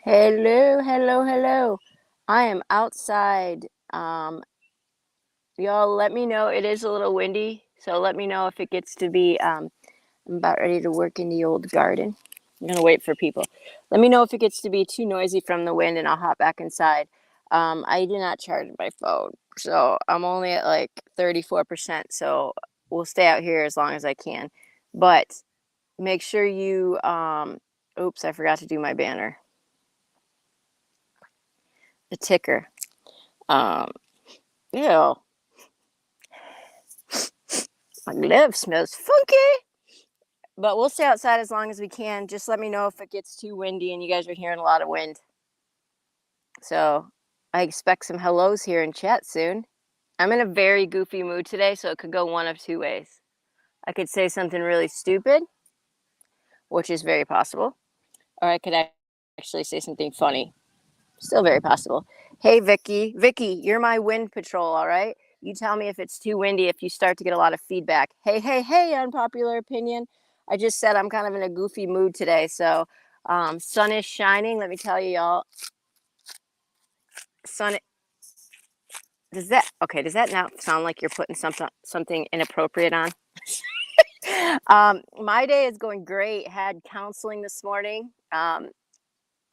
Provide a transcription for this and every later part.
Hello, hello, hello. I am outside. Y'all let me know. It is a little windy, so let me know if it gets to be I'm about ready to work in the old garden. I'm gonna wait for people. Let me know if it gets to be too noisy from the wind and I'll hop back inside. I did not charge my phone, so I'm only at like 34%, so we'll stay out here as long as I can. But make sure you oops, I forgot to do my banner. The ticker. Um Ew, my glove smells funky. But we'll stay outside as long as we can. Just let me know if it gets too windy and you guys are hearing a lot of wind. So I expect some hellos here in chat soon. I'm in a very goofy mood today, so it could go one of two ways. I could say something really stupid, which is very possible, or I could actually say something funny. Still very possible. Hey, Vicky. Vicky, you're my wind patrol, all right? You tell me if it's too windy if you start to get a lot of feedback. Hey, hey, hey, unpopular opinion. I just said I'm kind of in a goofy mood today, so sun is shining. Let me tell you, y'all. Sun. Does that okay? Does that now sound like you're putting something inappropriate on? My day is going great. Had counseling this morning.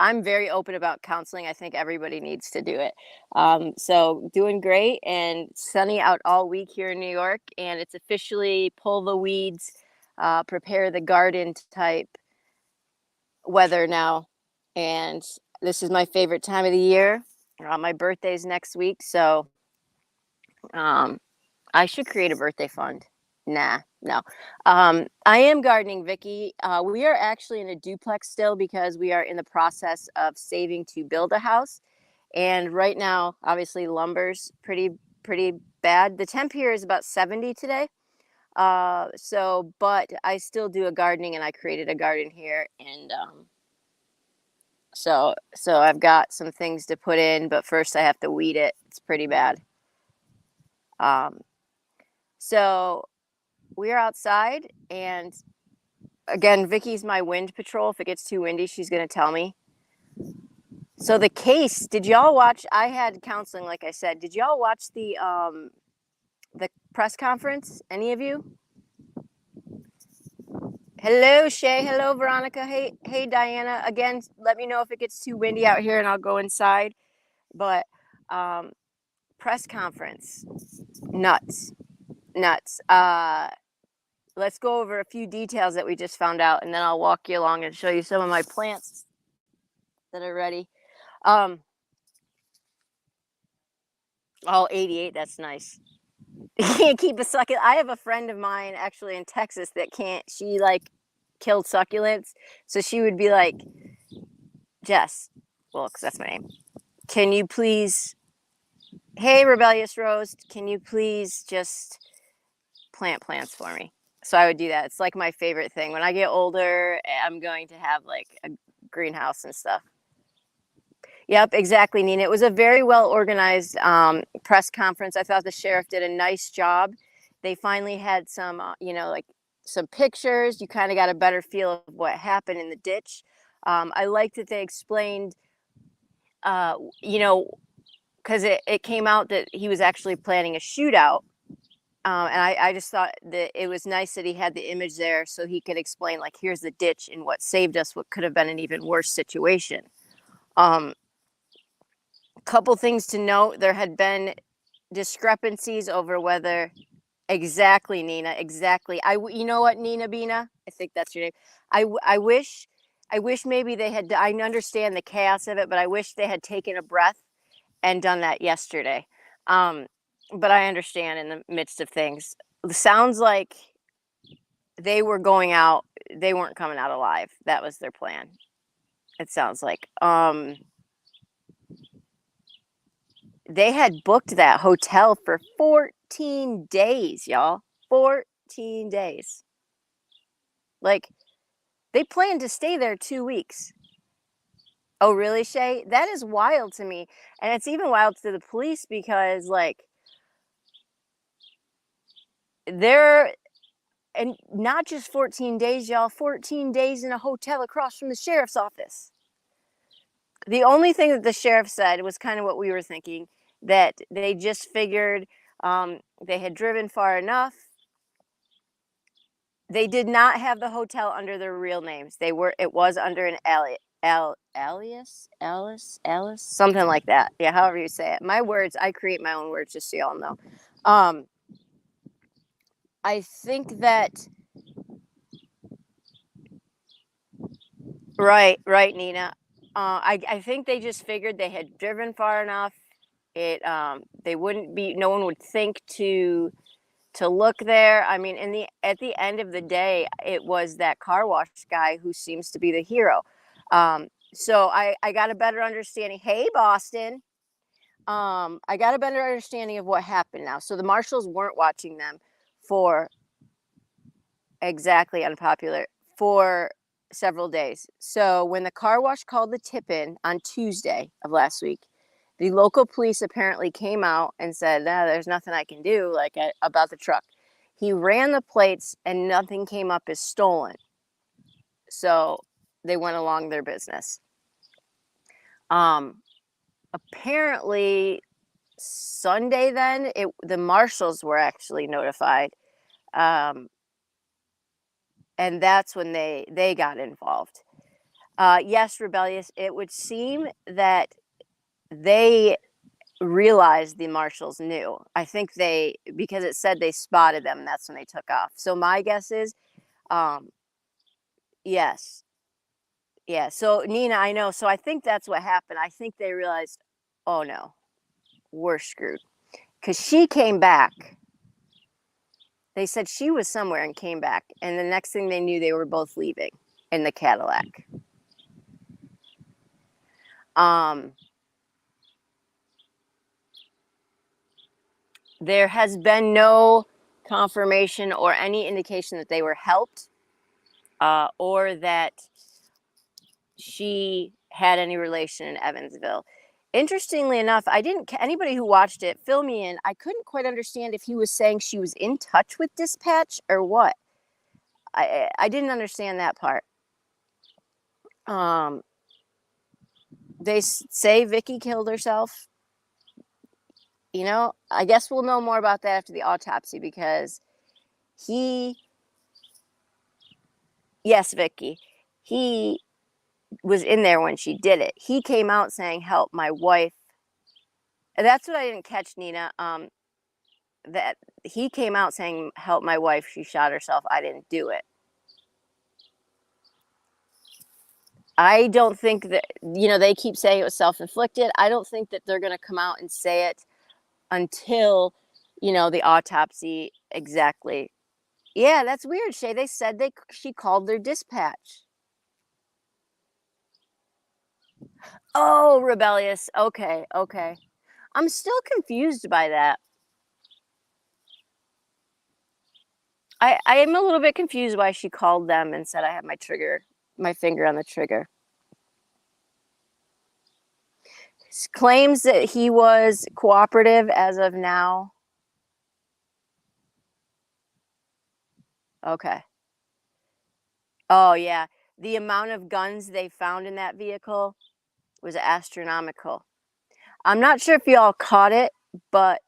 I'm very open about counseling. I think everybody needs to do it. So doing great and sunny out all week here in New York, and it's officially pull the weeds, prepare the garden type weather now. And this is my favorite time of the year. My birthday's next week, so um, I should create a birthday fund. Nah, no. I am gardening, Vicky. We are actually in a duplex still because we are in the process of saving to build a house. And right now, obviously, lumber's pretty bad. The temp here is about 70 today. But I still do a gardening, and I created a garden here, and so I've got some things to put in, but first I have to weed it. It's pretty bad. Um, so we are outside, and again, Vicky's my wind patrol. If it gets too windy, she's gonna tell me. So the case, did y'all watch? I had counseling, like I said. Did y'all watch the press conference? Any of you? Hello, Shay. Hello, Veronica. Hey, hey, Diana. Again, let me know if it gets too windy out here, and I'll go inside. But press conference, nuts, nuts. Let's go over a few details that we just found out, and then I'll walk you along and show you some of my plants that are ready. Oh, 88, that's nice. You can't keep a succulent. I have a friend of mine actually in Texas that can't, she like killed succulents. So she would be like, Jess, well, because that's my name. Can you please, hey, Rebellious Rose, can you please just plant plants for me? So I would do that. It's like my favorite thing. When I get older, I'm going to have like a greenhouse and stuff. Yep, exactly, Nina. It was a very well organized press conference. I thought the sheriff did a nice job. They finally had some, like some pictures. You kind of got a better feel of what happened in the ditch. I liked that they explained, uh, you know, because it came out that he was actually planning a shootout. And I just thought that it was nice that he had the image there so he could explain, like, here's the ditch and what saved us, what could have been an even worse situation. Couple things to note, there had been discrepancies over whether exactly, Nina, exactly. You know what, Nina Bina, I think that's your name. I wish maybe they had, I understand the chaos of it, but I wish they had taken a breath and done that yesterday. But I understand in the midst of things. It sounds like they were going out, they weren't coming out alive. That was their plan. It sounds like. They had booked that hotel for 14 days, y'all. 14 days. Like, they planned to stay there 2 weeks. Oh, really, Shay? That is wild to me. And it's even wild to the police because, like, they're, and not just 14 days, y'all, 14 days in a hotel across from the sheriff's office. The only thing that the sheriff said was kind of what we were thinking, that they just figured they had driven far enough. They did not have the hotel under their real names. It was under an alias, something like that. Yeah, however you say it. My words, I create my own words, just so y'all know. Um, I think that right, Nina. I think they just figured they had driven far enough. They wouldn't be. No one would think to look there. I mean, at the end of the day, it was that car wash guy who seems to be the hero. So I got a better understanding. Hey, Boston. I got a better understanding of what happened now. So the marshals weren't watching them for exactly unpopular for several days. So when the car wash called the tip in on Tuesday of last week, the local police apparently came out and said, "No, there's nothing I can do about the truck." He ran the plates and nothing came up as stolen. So they went along their business. Apparently Sunday then the marshals were actually notified. Um, and that's when they got involved. Yes, rebellious. It would seem that they realized the marshals knew. I think because it said they spotted them. That's when they took off. So my guess is, um, yes, yeah. So Nina, I know. So I think that's what happened. I think they realized, oh no, we're screwed, because she came back. They said she was somewhere and came back, and the next thing they knew, they were both leaving in the Cadillac. Um, There has been no confirmation or any indication that they were helped, or that she had any relation in Evansville. Interestingly enough, I didn't. Anybody who watched it, fill me in. I couldn't quite understand if he was saying she was in touch with dispatch or what. I didn't understand that part. Um, they say Vicky killed herself. I guess we'll know more about that after the autopsy, because he, yes, Vicky, he was in there when she did it. He came out saying, "Help my wife." And that's what I didn't catch, Nina. That he came out saying, "Help my wife. She shot herself. I didn't do it." I don't think that, they keep saying it was self-inflicted. I don't think that they're going to come out and say it until, the autopsy exactly. Yeah, that's weird, Shay. They said she called their dispatch. Oh, rebellious. Okay, okay. I'm still confused by that. I am a little bit confused why she called them and said I had my finger on the trigger. Claims that he was cooperative as of now. Okay. Oh yeah. The amount of guns they found in that vehicle was astronomical. I'm not sure if y'all caught it, but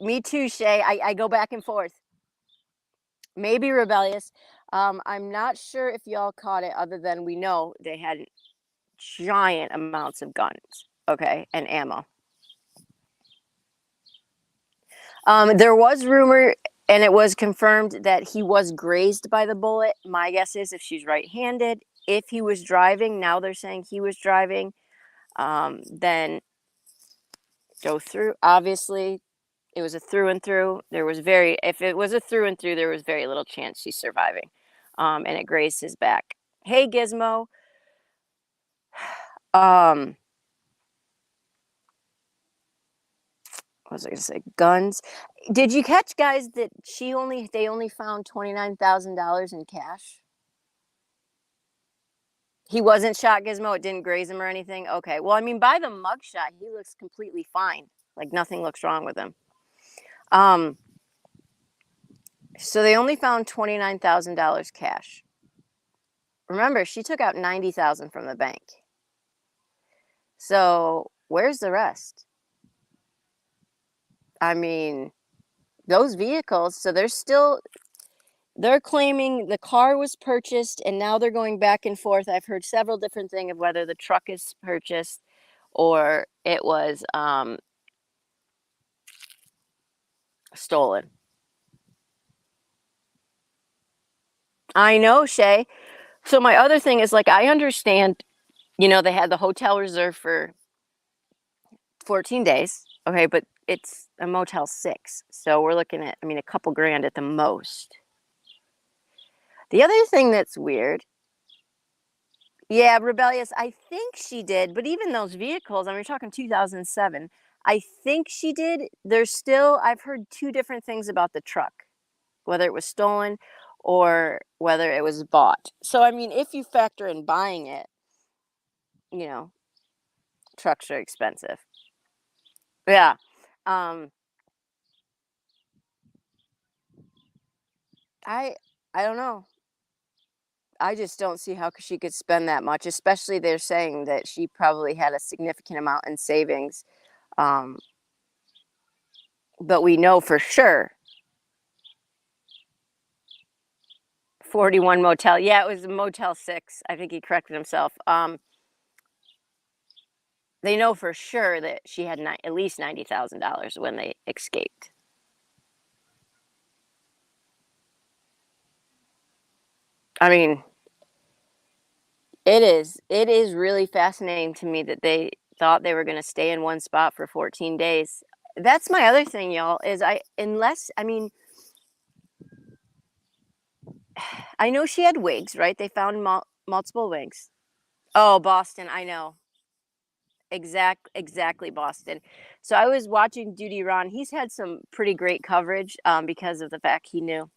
me too, Shay. I go back and forth. Maybe rebellious. I'm not sure if y'all caught it, other than we know they had giant amounts of guns, okay, and ammo. There was rumor, and it was confirmed, that he was grazed by the bullet. My guess is, if she's right-handed, if he was driving, now they're saying he was driving, then go through. Obviously, it was a through and through. If it was a through and through, there was very little chance she's surviving. And it grazed his back. Hey, Gizmo. Um, what was I going to say? Guns. Did you catch, guys, that they only found $29,000 in cash? He wasn't shot, Gizmo. It didn't graze him or anything. Okay. Well, I mean, by the mugshot, he looks completely fine. Like nothing looks wrong with him. Um, so they only found $29,000 cash. Remember, she took out $90,000 from the bank. So where's the rest? I mean, those vehicles, so they're claiming the car was purchased and now they're going back and forth. I've heard several different things of whether the truck is purchased or it was stolen. I know, Shay. So my other thing is like I understand, they had the hotel reserved for 14 days. Okay, but it's a Motel 6. So we're looking at, I mean, a couple grand at the most. The other thing that's weird, yeah, rebellious, I think she did, but even those vehicles, I mean, we're talking 2007. I think she did. I've heard two different things about the truck, whether it was stolen or whether it was bought. So, I mean, if you factor in buying it, you know, trucks are expensive. Yeah. Um, I I don't know. I just don't see how she could spend that much, especially they're saying that she probably had a significant amount in savings. Um, but we know for sure 41 motel. Yeah, it was a Motel 6. I think he corrected himself. They know for sure that she had at least $90,000 when they escaped. I mean, it is really fascinating to me that they thought they were going to stay in one spot for 14 days. That's my other thing, y'all, is I mean, I know she had wigs, right? They found multiple wigs. Oh, Boston, I know. Exactly, Boston. So I was watching Duty Ron. He's had some pretty great coverage because of the fact he knew.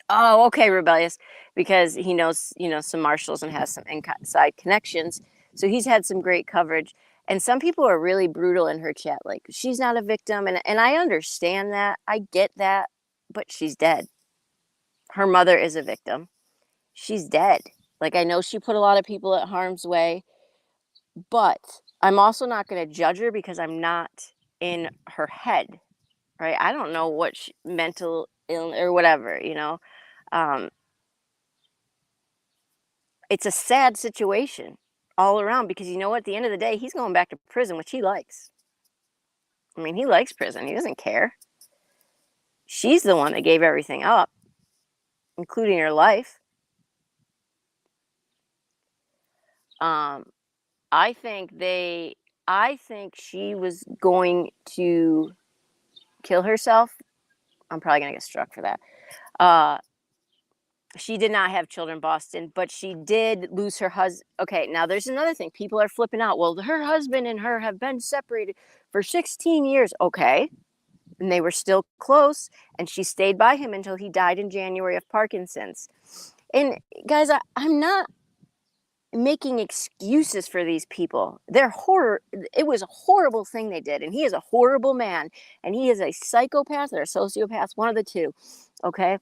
Oh, okay, rebellious, because he knows, some marshals and has some inside connections. So he's had some great coverage. And some people are really brutal in her chat, like she's not a victim, and I understand that. I get that, but she's dead. Her mother is a victim. She's dead. Like I know she put a lot of people at harm's way, but I'm also not going to judge her because I'm not in her head, right? I don't know what mental illness or whatever. Um, it's a sad situation all around because you know what? At the end of the day, he's going back to prison, which he likes. I mean, he likes prison. He doesn't care. She's the one that gave everything up, including her life. Um, I think I think she was going to kill herself. I'm probably gonna get struck for that. Uh, she did not have children, Boston, but she did lose her husband. Okay, now there's another thing. People are flipping out. Well, her husband and her have been separated for 16 years. Okay. And they were still close, and she stayed by him until he died in January of Parkinson's. And guys, I'm not making excuses for these people. They're horror. It was a horrible thing they did, and he is a horrible man, and he is a psychopath or a sociopath, one of the two. Okay,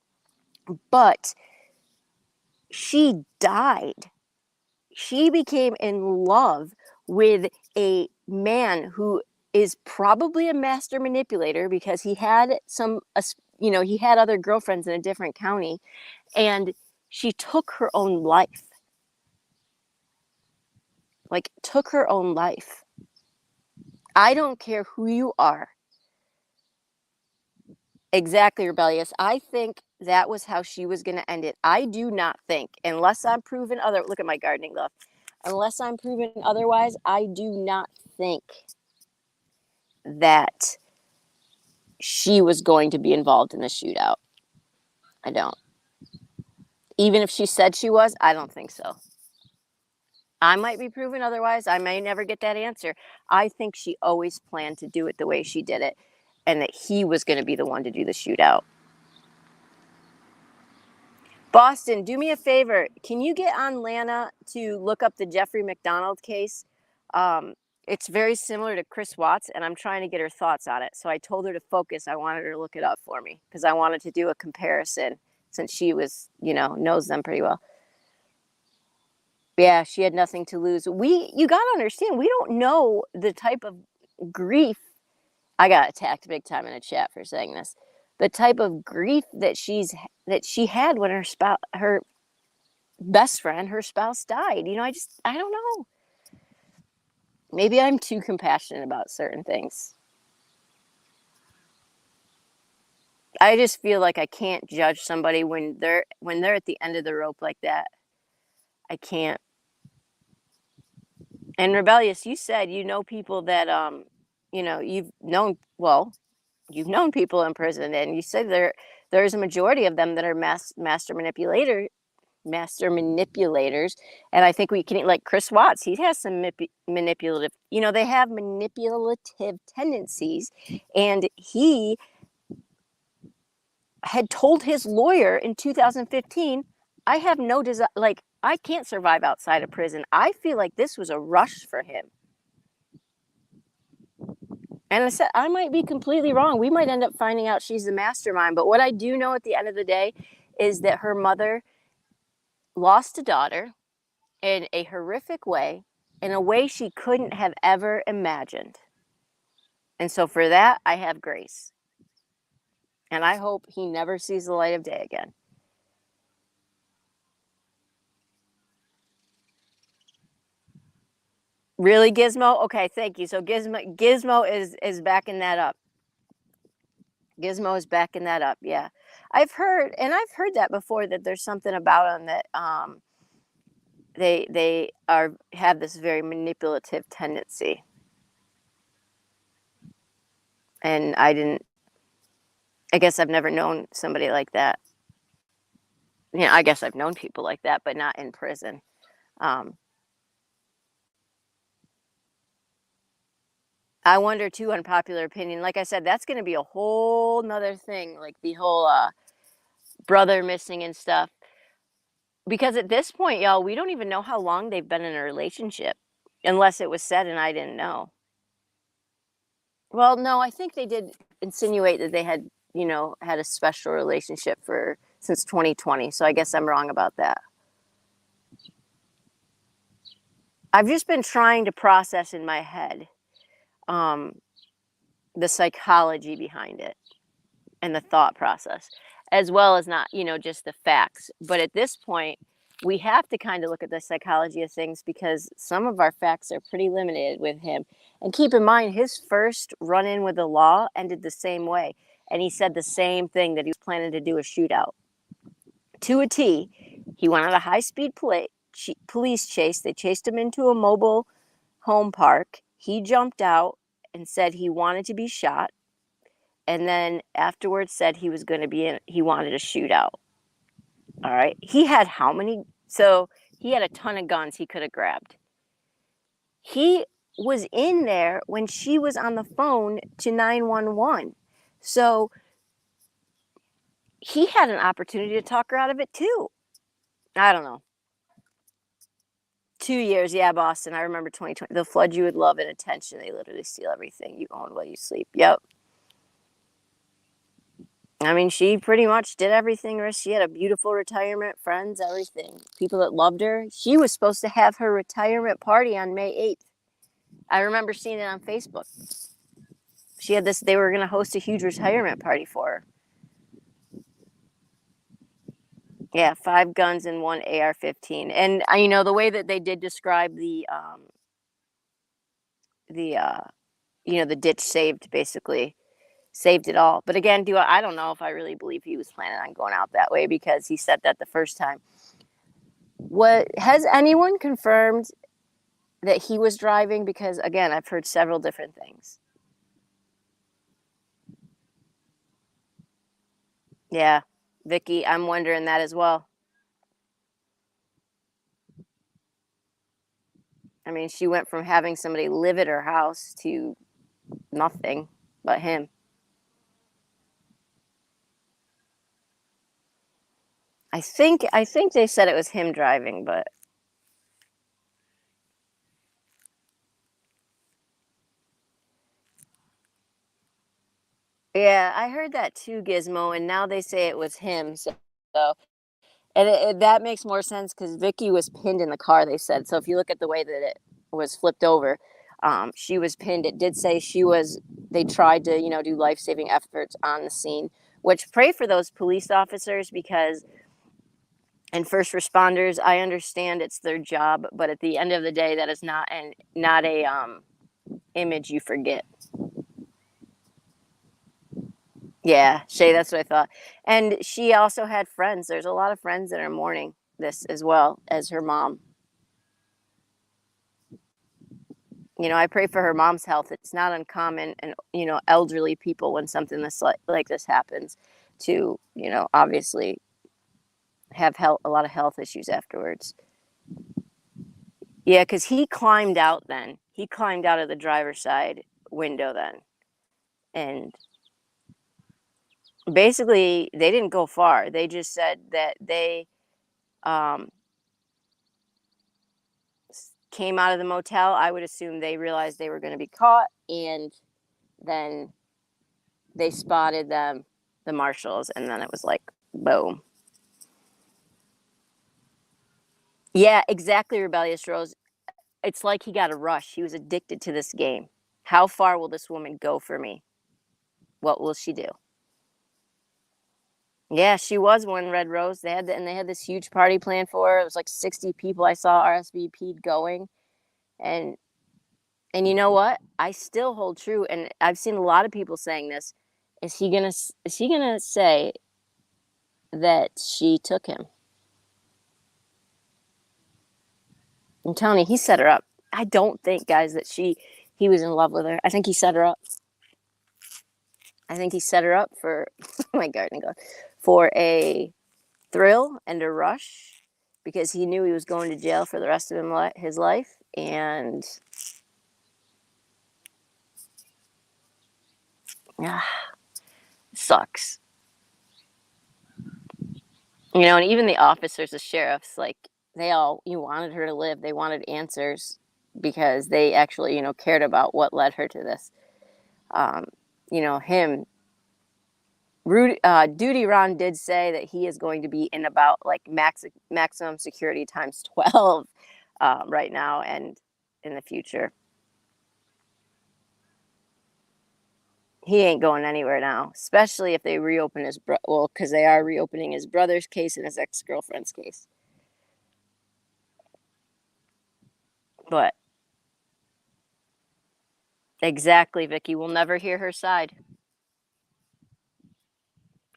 but she died. She became in love with a man who is probably a master manipulator because he had he had other girlfriends in a different county, and she took her own life. Like, took her own life. I don't care who you are. Exactly, rebellious. I think that was how she was going to end it. I do not think, unless I'm proven other. Look at my gardening glove. Unless I'm proven otherwise, I do not think that she was going to be involved in the shootout. I don't. Even if she said she was, I don't think so. I might be proven otherwise. I may never get that answer. I think she always planned to do it the way she did it and that he was going to be the one to do the shootout. Boston, do me a favor. Can you get on Lana to look up the Jeffrey McDonald case? It's very similar to Chris Watts, and I'm trying to get her thoughts on it. So I told her to focus. I wanted her to look it up for me because I wanted to do a comparison since she knows them pretty well. Yeah, she had nothing to lose. You gotta understand, we don't know the type of grief. I got attacked big time in a chat for saying this. The type of grief that she had when her best friend, her spouse died. I don't know. Maybe I'm too compassionate about certain things. I just feel like I can't judge somebody when they're at the end of the rope like that. I can't. And Rebellious, you said you know people that you've known people in prison, and you said there's a majority of them that are master manipulators. And I think we can, like Chris Watts, he has some manipulative, they have manipulative tendencies. And he had told his lawyer in 2015, I have no desire, like, I can't survive outside of prison. I feel like this was a rush for him. And I said, I might be completely wrong. We might end up finding out she's the mastermind. But what I do know at the end of the day is that her mother lost a daughter in a horrific way, in a way she couldn't have ever imagined. And so for that, I have grace. And I hope he never sees the light of day again. Really, Gizmo? Okay, thank you. So Gizmo is backing that up. Gizmo is backing that up. Yeah. I've heard that before, that there's something about them that they are have this very manipulative tendency. And I guess I've never known somebody like that. I guess I've known people like that, but not in prison. Um, I wonder too, unpopular opinion. Like I said, that's going to be a whole nother thing, like the whole brother missing and stuff. Because at this point, y'all, we don't even know how long they've been in a relationship, unless it was said and I didn't know. Well, no, I think they did insinuate that they had, had a special relationship for since 2020. So I guess I'm wrong about that. I've just been trying to process in my head um, the psychology behind it and the thought process, as well as not, just the facts. But at this point, we have to kind of look at the psychology of things, because some of our facts are pretty limited with him. And keep in mind, his first run in with the law ended the same way. And he said the same thing, that he was planning to do a shootout to a T. He went on a high speed police chase. They chased him into a mobile home park. He jumped out and said he wanted to be shot, and then afterwards said he wanted a shootout. All right. He had how many? So he had a ton of guns he could have grabbed. He was in there when she was on the phone to 911. So he had an opportunity to talk her out of it too. I don't know. 2 years, yeah, Boston. I remember 2020. The flood you would love and attention. They literally steal everything you own while you sleep. Yep. I mean, she pretty much did everything. She had a beautiful retirement, friends, everything. People that loved her. She was supposed to have her retirement party on May 8th. I remember seeing it on Facebook. She had this, they were going to host a huge retirement party for her. Yeah, 5 guns and one AR-15. And, the way that they did describe the the ditch basically saved it all. But again, I don't know if I really believe he was planning on going out that way, because he said that the first time. What has anyone confirmed that he was driving? Because again, I've heard several different things. Yeah, Vicky, I'm wondering that as well. I mean, she went from having somebody live at her house to nothing but him. I think they said it was him driving, but yeah, I heard that too, Gizmo, and now they say it was him. So And that makes more sense because Vicky was pinned in the car, they said. So if you look at the way that it was flipped over, she was pinned. It did say they tried to, do life saving efforts on the scene, which pray for those police officers because, and first responders, I understand it's their job, but at the end of the day, that is not a image you forget. Yeah, Shay, that's what I thought. And she also had friends. There's a lot of friends that are mourning this as well as her mom. I pray for her mom's health. It's not uncommon, and elderly people when something like this happens, to obviously have a lot of health issues afterwards. Yeah, because he climbed out. Then he climbed out of the driver's side window. Then, and basically, they didn't go far. They just said that they um, came out of the motel. I would assume they realized they were going to be caught, and then they spotted the marshals, and then it was like boom. Yeah, exactly, Rebellious Rose. It's like he got a rush. He was addicted to this game. How far will this woman go for me? What will she do? Yeah, she was one Red Rose. They had this huge party planned for her. It was like 60 people I saw RSVP'd going. And you know what? I still hold true, and I've seen a lot of people saying this. Is he gonna say that she took him? I'm telling you, he set her up. I don't think, guys, that he was in love with her. I think he set her up. I think he set her up for my gardening glove, for a thrill and a rush, because he knew he was going to jail for the rest of his life, and ah, sucks. And even the officers, the sheriffs, like they all you wanted her to live. They wanted answers because they actually cared about what led her to this. Um, him. Duty Ron did say that he is going to be in about like maximum security times 12 right now and in the future. He ain't going anywhere now, especially if they reopen because they are reopening his brother's case and his ex-girlfriend's case. But exactly, Vicky, we'll never hear her side.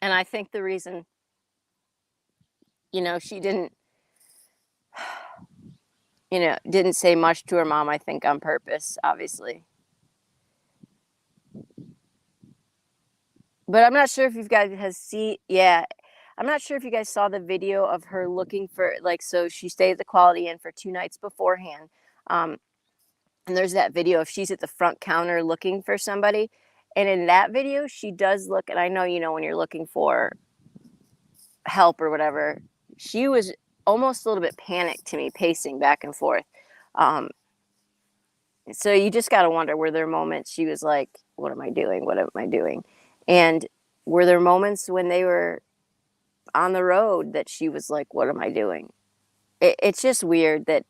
And I think the reason, she didn't say much to her mom, I think on purpose, obviously. But I'm not sure if you guys has seen. Yeah, I'm not sure if you guys saw the video of her looking for, like, so she stayed at the Quality Inn for 2 nights beforehand. Um, and there's that video of she's at the front counter looking for somebody. And in that video, she does look, and I know, when you're looking for help or whatever, she was almost a little bit panicked to me, pacing back and forth. Um, so you just got to wonder, were there moments she was like, what am I doing? What am I doing? And were there moments when they were on the road that she was like, what am I doing? It's just weird that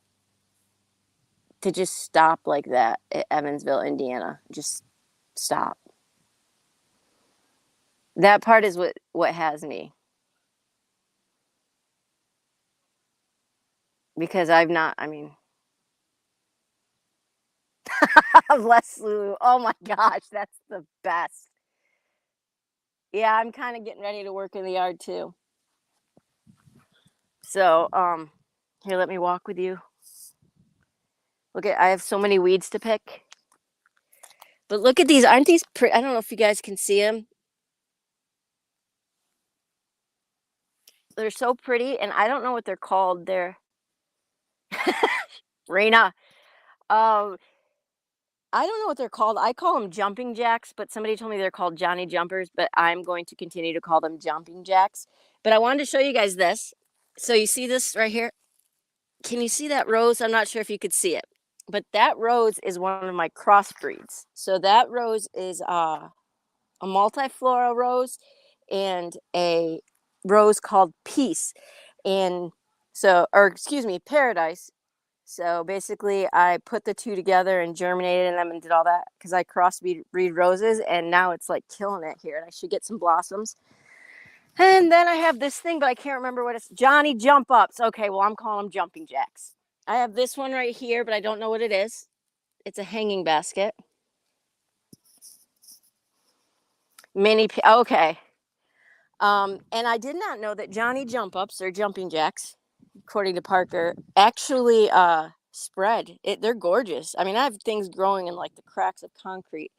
to just stop like that at Evansville, Indiana. Just stop. That part is what has me, because I mean, Les Lulu. Oh my gosh, that's the best. Yeah, I'm kind of getting ready to work in the yard too. So, here, let me walk with you. I have so many weeds to pick. But look at these. Aren't these pretty? I don't know if you guys can see them. They're so pretty, and I don't know what they're called. They're Rena. Um, I don't know what they're called. I call them jumping jacks, but somebody told me they're called Johnny Jumpers, but I'm going to continue to call them jumping jacks. But I wanted to show you guys this. So you see this right here? Can you see that rose? I'm not sure if you could see it, but that rose is one of my crossbreeds. So that rose is a multiflora rose and a rose called Peace. And so, or excuse me, paradise. So basically, I put the two together and germinated them and did all that because I crossbreed roses, and now it's like killing it here. And I should get some blossoms. And then I have this thing, but I can't remember what it's. Johnny Jump Ups. Okay, well, I'm calling them jumping jacks. I have this one right here, but I don't know what it is. It's a hanging basket. Okay. And I did not know that Johnny Jump Ups or jumping jacks, according to Parker, actually spread. They're gorgeous. I mean, I have things growing in like the cracks of concrete.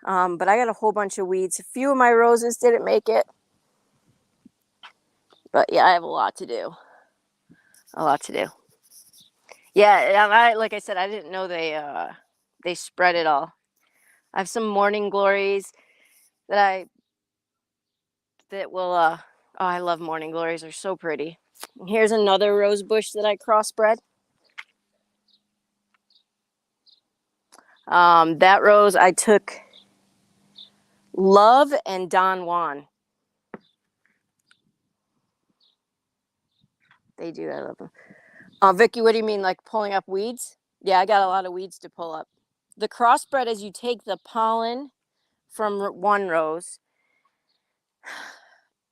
But I got a whole bunch of weeds. A few of my roses didn't make it. But yeah, I have a lot to do. A lot to do. Yeah, and like I said, I didn't know they spread it all. I have some morning glories that will oh, I love morning glories. They're so pretty. And here's another rose bush that I crossbred. That rose I took Love and Don Juan. They do. I love them. Vicky, what do you mean, like pulling up weeds? Yeah, I got a lot of weeds to pull up. The crossbred is you take the pollen from one rose,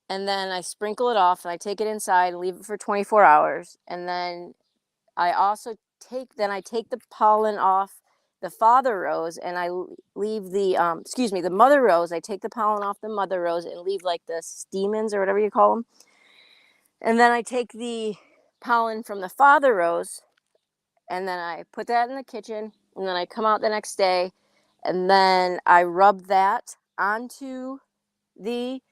and then I sprinkle it off, and I take it inside and leave it for 24 hours, and then I also take the pollen off the father rose, and I leave the mother rose. I take the pollen off the mother rose and leave like the stamens or whatever you call them. And then I take the pollen from the father rose, and then I put that in the kitchen, and then I come out the next day, and then I rub that onto the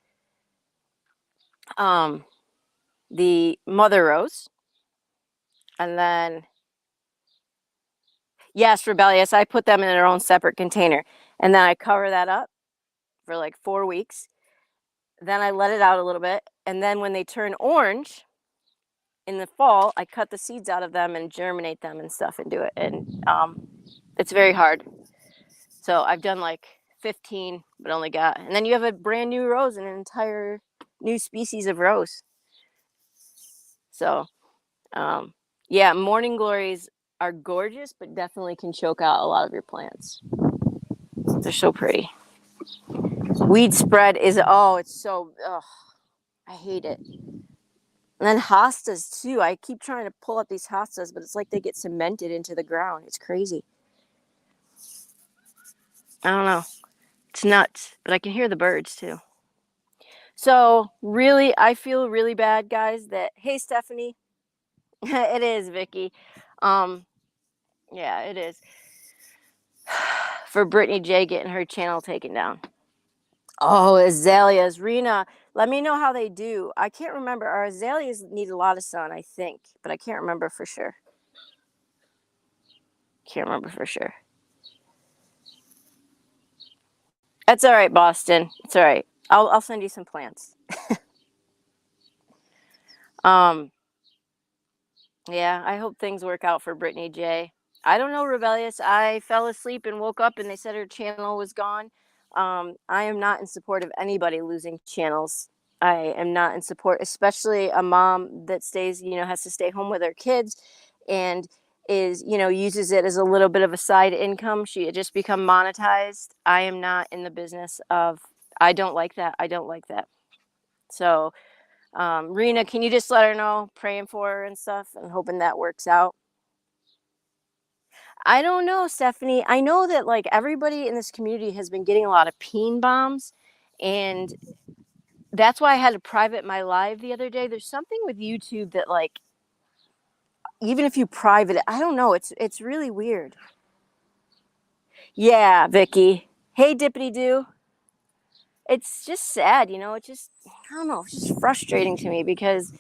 mother rose, and then yes, rebellious. I put them in their own separate container, and then I cover that up for like 4 weeks. Then I let it out a little bit, and then when they turn orange in the fall, I cut the seeds out of them and germinate them and stuff and do it. And it's very hard. So I've done like 15, but only got. And then you have a brand new rose and an entire new species of rose. So, yeah, morning glories are gorgeous, but definitely can choke out a lot of your plants. They're so pretty. Weed spread is, oh, it's so, ugh, I hate it. And then hostas too. I keep trying to pull up these hostas, but it's like they get cemented into the ground. It's crazy. I don't know. It's nuts, but I can hear the birds too. So really, I feel really bad, guys, that, hey, Stephanie, it is, Vicky. Yeah, it is. For Brittany J getting her channel taken down. Oh, azaleas. Rena, let me know how they do. I can't remember. Our azaleas need a lot of sun, I think, but I can't remember for sure. Can't remember for sure. That's all right, Boston. It's all right. I'll send you some plants. Yeah, I hope things work out for Brittany J. I don't know, Rebellious. I fell asleep and woke up and they said her channel was gone. I am not in support of anybody losing channels. I am not in support, especially a mom that stays, has to stay home with her kids and is, uses it as a little bit of a side income. She had just become monetized. I am not in the business of, I don't like that. I don't like that. So, Rena, can you just let her know, praying for her and stuff and hoping that works out? I don't know, Stephanie. I know that like everybody in this community has been getting a lot of peen bombs, and that's why I had to private my live the other day. There's something with YouTube that like even if you private it, I don't know, it's really weird. Yeah, Vicky. Hey, Dippity Doo. It's just sad, it's just, I don't know, it's just frustrating to me because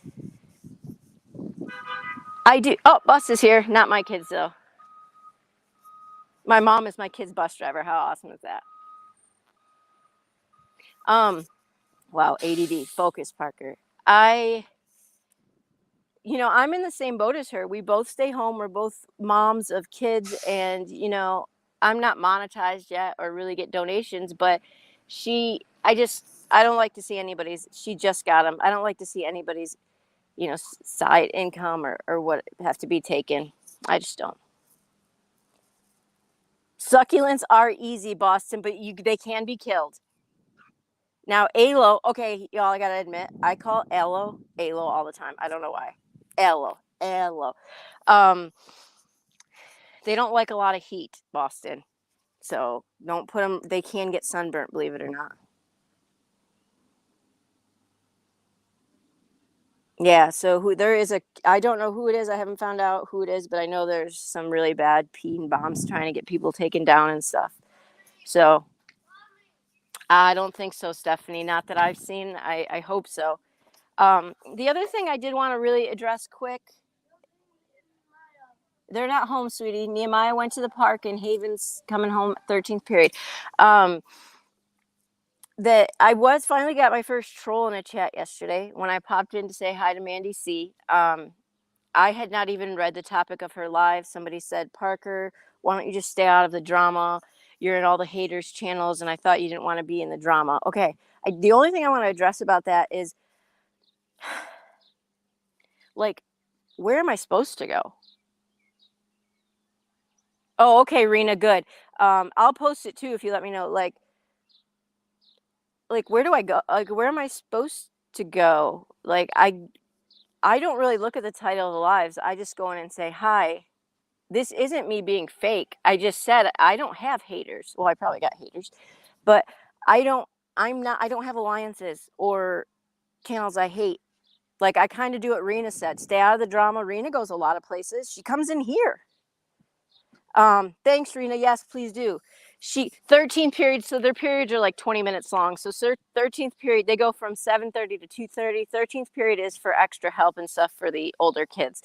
I do. Oh, bus is here. Not my kids though. My mom is my kid's bus driver. How awesome is that? Wow, ADD, focus, Parker. I'm in the same boat as her. We both stay home. We're both moms of kids, and I'm not monetized yet or really get donations, but I just I don't like to see anybody's. She just got them. I don't like to see anybody's, side income or what have to be taken. I just don't. Succulents are easy, Boston, but they can be killed. Now, aloe, okay, y'all, I gotta admit, I call aloe all the time. I don't know why. Aloe. Um, they don't like a lot of heat, Boston. So don't put them, they can get sunburnt, believe it or not. Yeah, so I don't know who it is. I haven't found out who it is, but I know there's some really bad peen bombs trying to get people taken down and stuff. So I don't think so, Stephanie. Not that I've seen. I hope so. The other thing I did want to really address quick, they're not home, sweetie. Nehemiah went to the park and Haven's coming home 13th period. That I was finally got my first troll in a chat yesterday when I popped in to say hi to Mandy C. I had not even read the topic of her live. Somebody said, Parker, why don't you just stay out of the drama? You're in all the haters' channels, and I thought you didn't want to be in the drama. Okay. The only thing I want to address about that is, like, where am I supposed to go? Oh, okay, Rena, good. I'll post it too if you let me know. Like where do I go? Like, where am I supposed to go? Like, I don't really look at the title of the lives. I just go in and say hi. This isn't me being fake. I just said I don't have haters. Well, I probably got haters, but I don't. I don't have alliances or channels I hate. Like, I kind of do what Rena said. Stay out of the drama. Rena goes a lot of places. She comes in here. Thanks, Rena. Yes, please do. 13 periods, so their periods are like 20 minutes long. So 13th period, they go from 7:30 to 2:30. 13th period is for extra help and stuff for the older kids.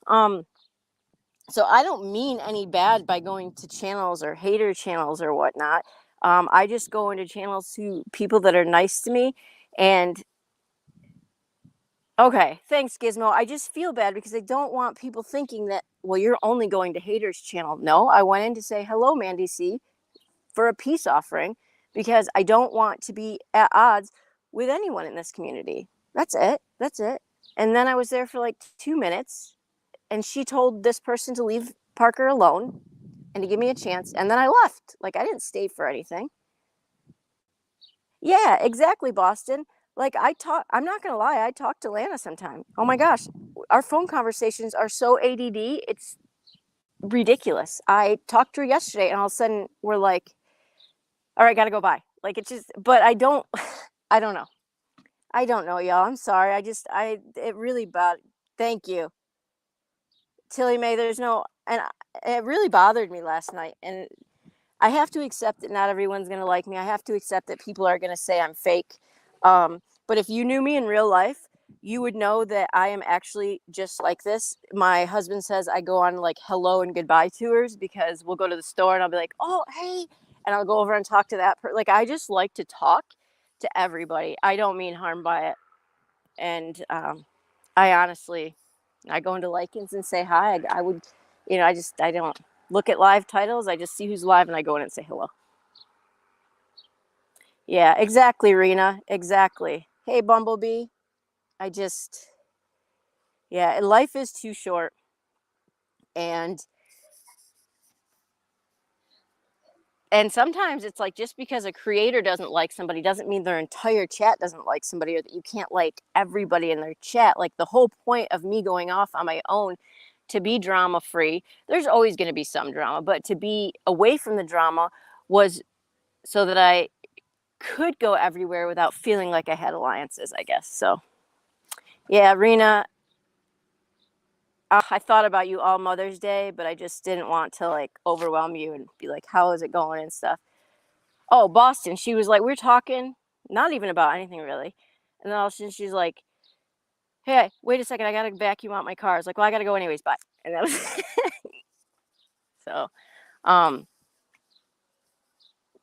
So I don't mean any bad by going to channels or hater channels or whatnot. I just go into channels to people that are nice to me. And okay, thanks, Gizmo. I just feel bad because I don't want people thinking that, well, you're only going to haters channel. No, I went in to say hello, Mandy C, for a peace offering because I don't want to be at odds with anyone in this community. That's it. That's it. And then I was there for like 2 minutes, and she told this person to leave Parker alone and to give me a chance. And then I left. Like, I didn't stay for anything. Yeah, exactly, Boston. Like, I'm not going to lie, I talk to Lana sometime. Oh my gosh, our phone conversations are so ADD, it's ridiculous. I talked to her yesterday, and all of a sudden, we're like, all right, gotta go by. Like, it's just, but I don't, I don't know. I don't know, y'all. I'm sorry. It really thank you. Tilly May, it really bothered me last night. And I have to accept that not everyone's going to like me. I have to accept that people are going to say I'm fake. But if you knew me in real life, you would know that I am actually just like this. My husband says I go on like hello and goodbye tours because we'll go to the store and I'll be like, oh, hey. And I'll go over and talk to that person. Like, I just like to talk to everybody. I don't mean harm by it. And I honestly, I go into Likens and say hi. I would, I don't look at live titles. I just see who's live and I go in and say hello. Yeah, exactly, Rena. Exactly. Hey, Bumblebee. I just, yeah, life is too short. And sometimes it's like, just because a creator doesn't like somebody doesn't mean their entire chat doesn't like somebody, or that you can't like everybody in their chat. Like, the whole point of me going off on my own to be drama free, there's always going to be some drama, but to be away from the drama was so that I could go everywhere without feeling like I had alliances, I guess. So, yeah, Rena, I thought about you all Mother's Day, but I just didn't want to like overwhelm you and be like, how is it going and stuff. Oh, Boston, she was like, we're talking, not even about anything really. And then all of a sudden she's like, hey, wait a second, I got to vacuum out my car. I was like, well, I got to go anyways, bye. And that was so,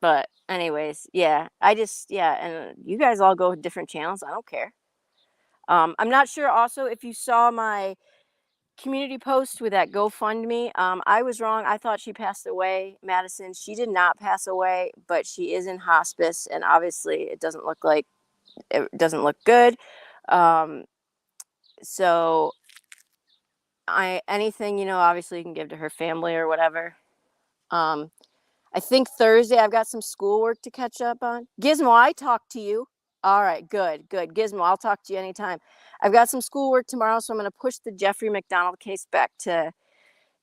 but anyways, yeah, and you guys all go different channels. I don't care. I'm not sure also if you saw my community post with that GoFundMe. I was wrong. I thought she passed away, Madison. She did not pass away, but she is in hospice, and obviously it doesn't look like it doesn't look good. Um, so anything, obviously you can give to her family or whatever. Um, I think Thursday I've got some schoolwork to catch up on. Gizmo, I talked to you. All right, good, good. Gizmo, I'll talk to you anytime. I've got some schoolwork tomorrow, so I'm going to push the Jeffrey McDonald case back to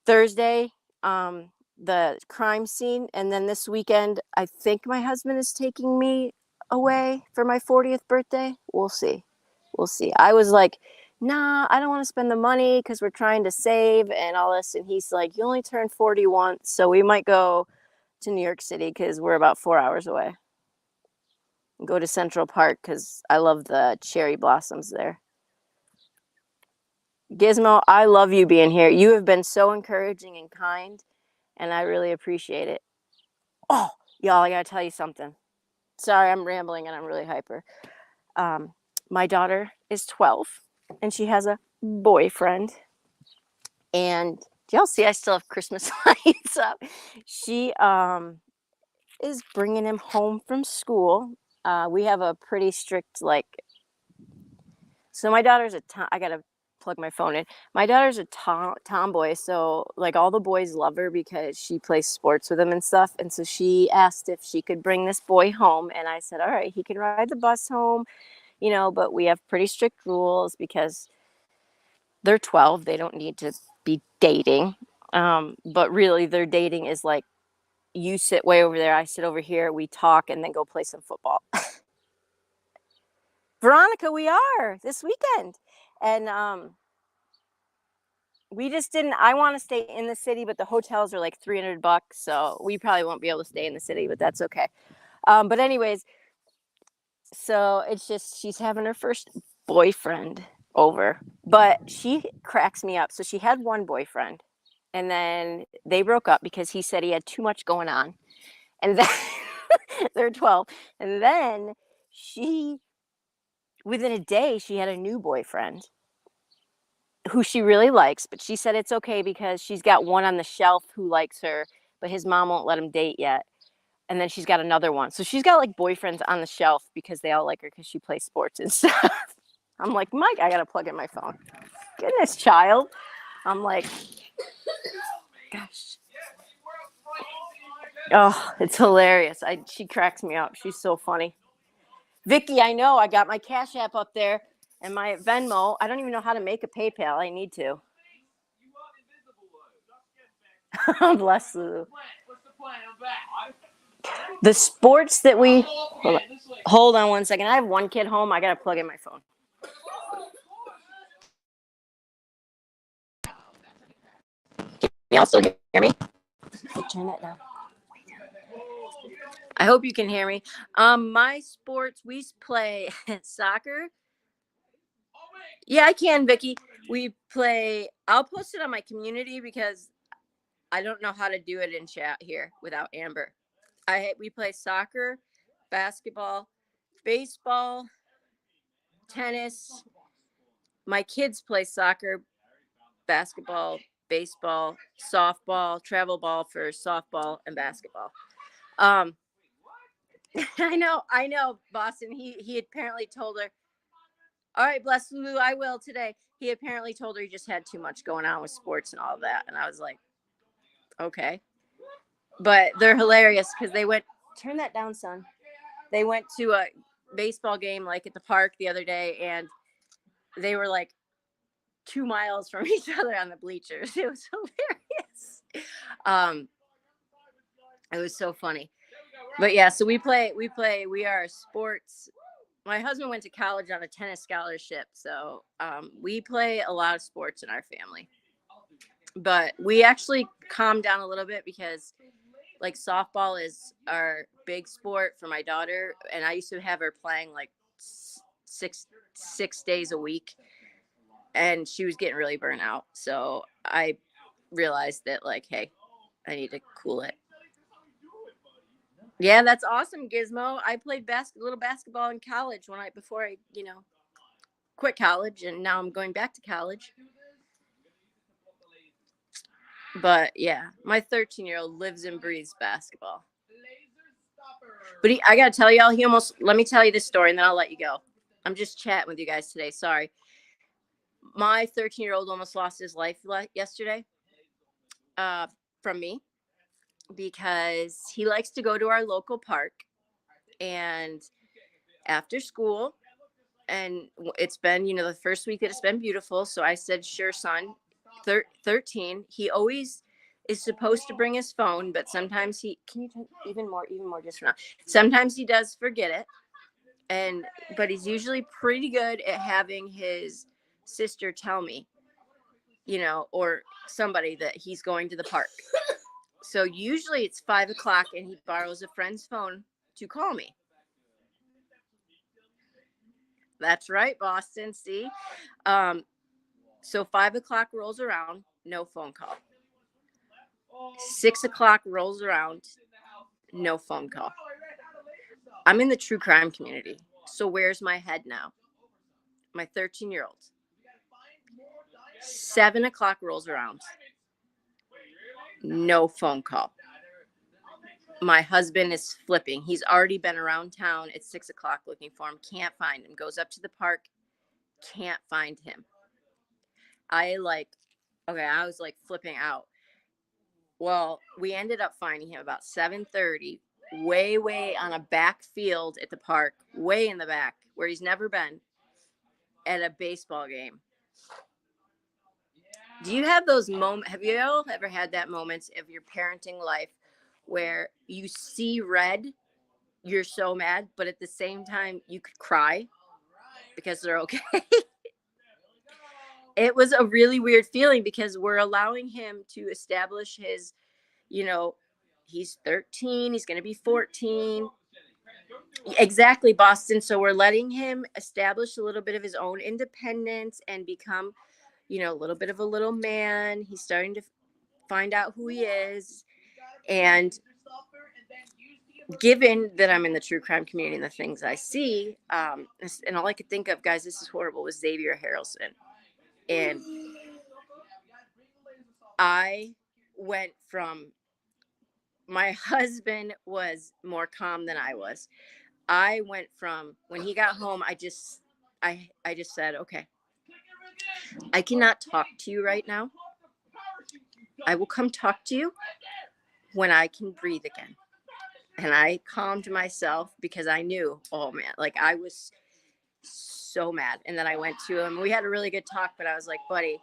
Thursday, the crime scene. And then this weekend, I think my husband is taking me away for my 40th birthday. We'll see. We'll see. I was like, nah, I don't want to spend the money because we're trying to save and all this. And he's like, you only turn 40 once, so we might go to New York City because we're about 4 hours away. Go to Central Park because I love the cherry blossoms there. Gizmo, I love you being here. You have been so encouraging and kind, and I really appreciate it. Oh, y'all, I gotta tell you something. Sorry, I'm rambling and I'm really hyper. My daughter is 12, and she has a boyfriend. And do y'all see I still have Christmas lights up? She is bringing him home from school. We have a pretty strict, like, so my daughter's I gotta plug my phone in. My daughter's a tomboy, so like all the boys love her because she plays sports with them and stuff. And so she asked if she could bring this boy home, and I said, all right, he can ride the bus home, but we have pretty strict rules because they're 12. They don't need to be dating. But really, their dating is like, you sit way over there, I sit over here, we talk, and then go play some football. Veronica, we are this weekend. And we just didn't. I want to stay in the city, but the hotels are like $300, so we probably won't be able to stay in the city, but that's okay. But anyways, so it's just she's having her first boyfriend over, but she cracks me up. So she had one boyfriend, and then they broke up because he said he had too much going on, and then they're 12, and then within a day, she had a new boyfriend who she really likes, but she said it's okay because she's got one on the shelf who likes her, but his mom won't let him date yet. And then she's got another one. So she's got like boyfriends on the shelf because they all like her because she plays sports and stuff. I'm like, Mike, I got to plug in my phone. Goodness, child. I'm like, gosh. Oh, it's hilarious. She cracks me up. She's so funny. Vicky, I know. I got my Cash App up there and my Venmo. I don't even know how to make a PayPal. I need to. Bless Lulu. The sports that we hold on one second. I have one kid home. I gotta plug in my phone. Can you also hear me? Turn that down. I hope you can hear me. My sports, we play soccer. Yeah, I can, Vicky. We play. I'll post it on my community because I don't know how to do it in chat here without Amber. We play soccer, basketball, baseball, tennis. My kids play soccer, basketball, baseball, softball, travel ball for softball and basketball. I know, Boston. He apparently told her, all right, bless Lulu, I will today. He apparently told her he just had too much going on with sports and all of that. And I was like, okay. But they're hilarious because they went, turn that down, son. They went to a baseball game like at the park the other day, and they were like 2 miles from each other on the bleachers. It was hilarious. It was so funny. But yeah, so we are sports. My husband went to college on a tennis scholarship, so we play a lot of sports in our family. But we actually calmed down a little bit because like softball is our big sport for my daughter, and I used to have her playing like six days a week, and she was getting really burnt out. So I realized that like, hey, I need to cool it. Yeah, that's awesome, Gizmo. I played little basketball in college before I quit college, and now I'm going back to college. But yeah, my 13-year-old lives and breathes basketball. But I got to tell y'all, let me tell you this story and then I'll let you go. I'm just chatting with you guys today. Sorry. My 13-year-old almost lost his life yesterday uh, from me because he likes to go to our local park and after school. And it's been, the first week that it's been beautiful. So I said, sure, son. 13. He always is supposed to bring his phone, but sometimes can you take even more just for now? Sometimes he does forget it. But he's usually pretty good at having his sister tell me, or somebody that he's going to the park. So usually it's 5 o'clock and he borrows a friend's phone to call me. That's right, Boston. See? So 5 o'clock rolls around, no phone call. 6 o'clock rolls around, no phone call. I'm in the true crime community. So where's my head now? My 13-year-old. 7 o'clock rolls around, no phone call. My husband is flipping. He's already been around town at 6 o'clock looking for him. Can't find him. Goes up to the park. Can't find him. I was like flipping out. Well, we ended up finding him about 7:30, way on a back field at the park, way in the back where he's never been, at a baseball game. Do you have those moments? Have you all ever had that moments of your parenting life where you see red, you're so mad, but at the same time you could cry because they're okay? It was a really weird feeling because we're allowing him to establish his, he's 13, he's going to be 14. Exactly, Boston. So we're letting him establish a little bit of his own independence and become, a little bit of a little man. He's starting to find out who he is. And given that I'm in the true crime community and the things I see, and all I could think of, guys, this is horrible, was Xavier Harrelson. And I went from, my husband was more calm than I was. I went from, when he got home, I just said, okay, I cannot talk to you right now. I will come talk to you when I can breathe again. And I calmed myself because I knew, oh man, like I was so mad. And then I went to him. We had a really good talk, but I was like, buddy,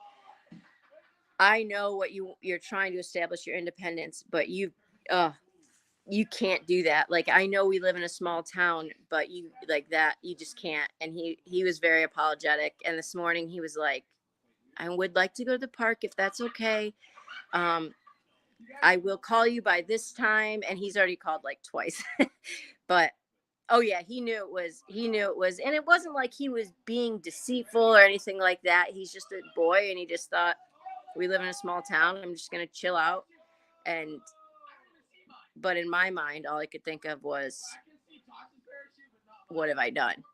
I know what you're trying to establish your independence, but you can't do that. Like, I know we live in a small town, but you like that, you just can't. And he was very apologetic. And this morning he was like, I would like to go to the park if that's okay. I will call you by this time. And he's already called like twice, but oh yeah, he knew it was, and it wasn't like he was being deceitful or anything like that. He's just a boy and he just thought, we live in a small town. I'm just going to chill out. But in my mind, all I could think of was, what have I done?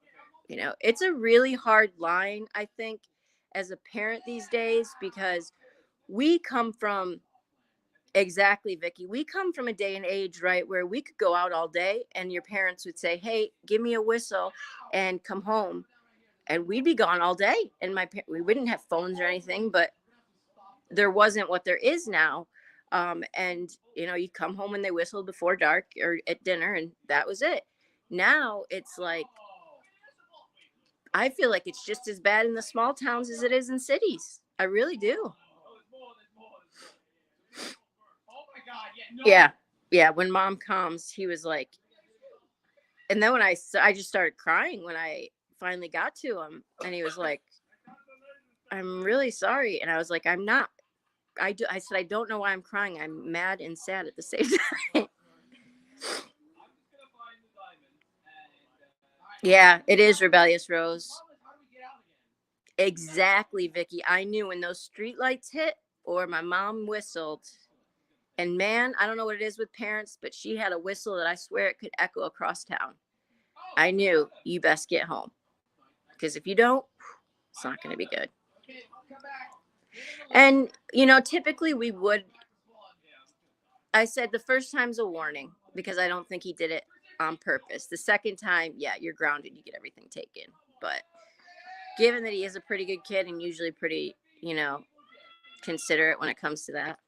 It's a really hard line, I think, as a parent these days, because we come from, exactly, Vicky, we come from a day and age, right, where we could go out all day and your parents would say, hey, give me a whistle and come home. And we'd be gone all day. And we wouldn't have phones or anything, but there wasn't what there is now. And you come home when they whistled before dark or at dinner, and that was it. Now it's like, I feel like it's just as bad in the small towns as it is in cities. I really do. Yeah. Yeah. When mom comes, he was like, and then when I just started crying when I finally got to him, and he was like, I'm really sorry. And I was like, I'm not. I said, I don't know why I'm crying. I'm mad and sad at the same time. Yeah, it is rebellious, Rose. Exactly, Vicky. I knew when those street lights hit or my mom whistled. And man, I don't know what it is with parents, but she had a whistle that I swear it could echo across town. I knew, you best get home. Because if you don't, it's not going to be good. And, typically we would, I said the first time's a warning because I don't think he did it on purpose. The second time, yeah, you're grounded. You get everything taken. But given that he is a pretty good kid and usually pretty, considerate when it comes to that.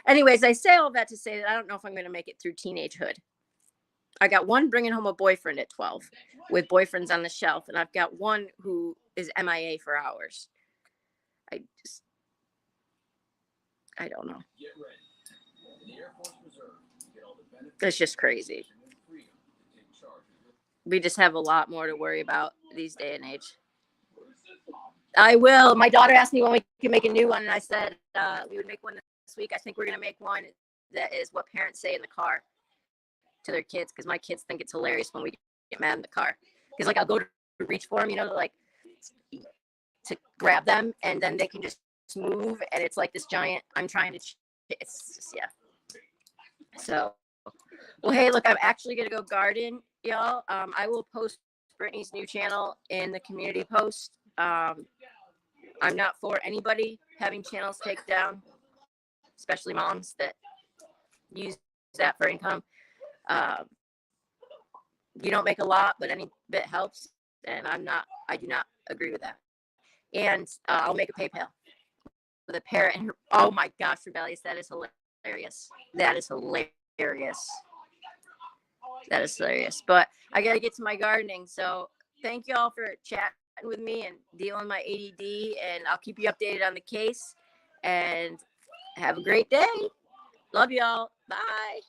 Anyways, I say all that to say that I don't know if I'm going to make it through teenagehood. I got one bringing home a boyfriend at 12 with boyfriends on the shelf, and I've got one who is MIA for hours. I don't know. It's just crazy. We just have a lot more to worry about these day and age. I will. My daughter asked me when we can make a new one, and I said we would make one this week. I think we're going to make one that is what parents say in the car to their kids, because my kids think it's hilarious when we get mad in the car. Because I'll go to reach for them, to grab them, and then they can just move, and it's like this giant. I'm trying to. It's just, yeah. So, well, hey, look, I'm actually gonna go garden, y'all. I will post Brittany's new channel in the community post. I'm not for anybody having channels taken down, especially moms that use that for income. You don't make a lot, but any bit helps, and I do not agree with that. And I'll make a PayPal with a parrot and oh my gosh, rebellious, that is hilarious. That is hilarious. But I gotta get to my gardening, so thank you all for chatting with me and dealing with my ADD, and I'll keep you updated on the case, and have a great day. Love y'all. Bye.